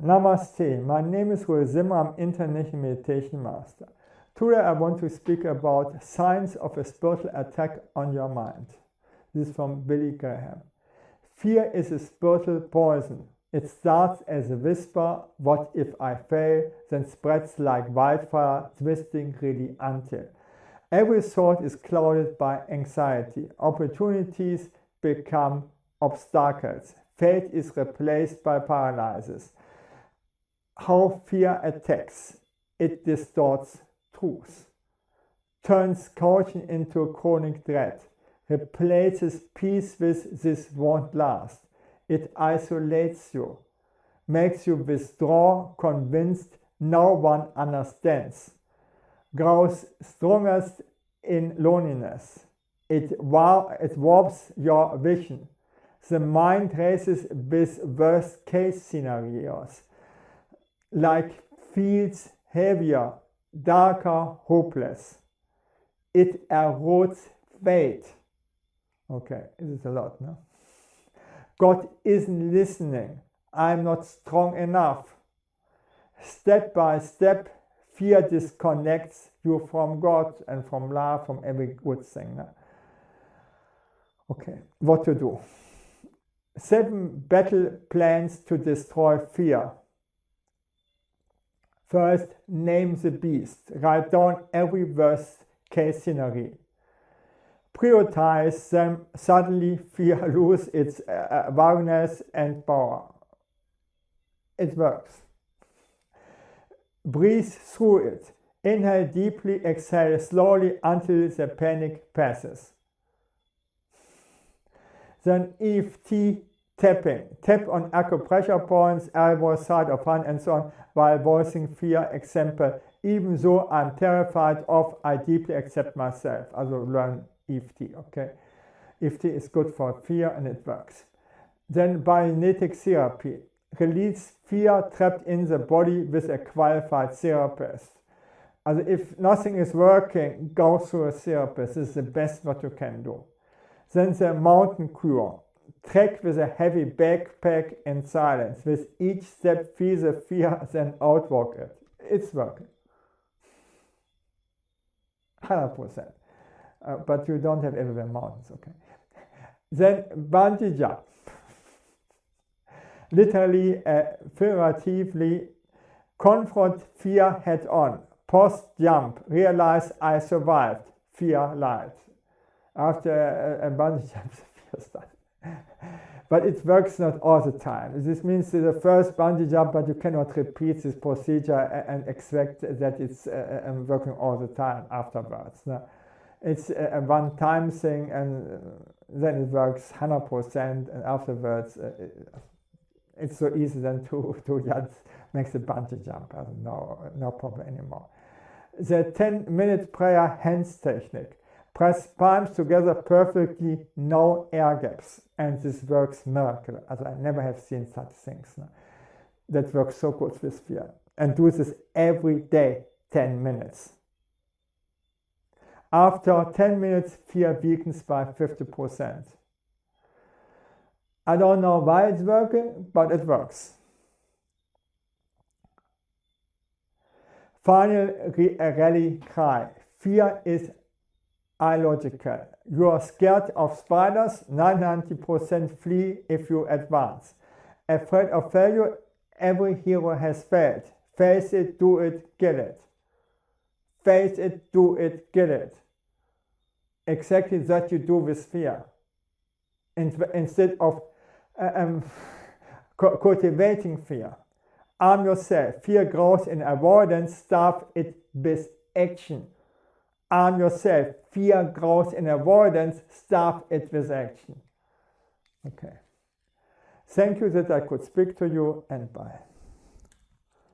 Namaste, my name is Will Zimmer, I'm International Meditation Master. Today I want to speak about signs of a spiritual attack on your mind. This is from Billy Graham. Fear is a spiritual poison. It starts as a whisper, what if I fail, then spreads like wildfire, twisting really until. Every thought is clouded by anxiety. Opportunities become obstacles. Faith is replaced by paralysis. How fear attacks. It distorts truth, turns caution into chronic dread, replaces peace with this won't last. It isolates you, makes you withdraw, convinced no one understands, grows strongest in loneliness. It warps your vision. The mind races with worst case scenarios, like feels heavier, darker, hopeless. It erodes faith. Okay, this is a lot, no? God isn't listening. I'm not strong enough. Step by step, fear disconnects you from God and from love, from every good thing. No? Okay, what to do? 7 battle plans to destroy fear. First, name the beast. Write down every worst case scenario. Prioritize them. Suddenly, fear loses its vagueness and power. It works. Breathe through it. Inhale deeply, exhale slowly until the panic passes. Then EFT tapping. Tap on acupressure points, elbow, side of hand, and so on, while voicing fear. Example, even though I'm terrified of, I deeply accept myself. Also learn EFT, okay? EFT is good for fear and it works. Then biokinetic therapy. Release fear trapped in the body with a qualified therapist. Also if nothing is working, go through a therapist. This is the best what you can do. Then the mountain cure. Trek with a heavy backpack in silence. With each step, feel the fear, then outwalk it. It's working. 100%. But you don't have everywhere mountains, okay? Then bungee jump. Literally, figuratively, confront fear head on. Post jump. Realize I survived. Fear lied. After a bungee jump, fear started. But it works not all the time. This means the first bungee jump, but you cannot repeat this procedure and expect that it's working all the time afterwards. No? It's a one-time thing, and then it works 100%, and afterwards it's so easy then to just make the bungee jump. No problem anymore. The 10-minute prayer hands technique. Press palms together perfectly, no air gaps. And this works miracle. I never have seen such things. No? That works so good with fear. And do this every day, 10 minutes. After 10 minutes, fear weakens by 50%. I don't know why it's working, but it works. Final rally cry. Fear is illogical. You are scared of spiders, 90% flee if you advance. Afraid of failure, every hero has failed. Face it, do it, get it. Face it, do it, get it. Exactly that you do with fear. Instead of cultivating fear. Arm yourself. Fear grows in avoidance, starve it with action. Arm yourself. Fear grows in avoidance, starve it with action. Okay. Thank you that I could speak to you, and bye.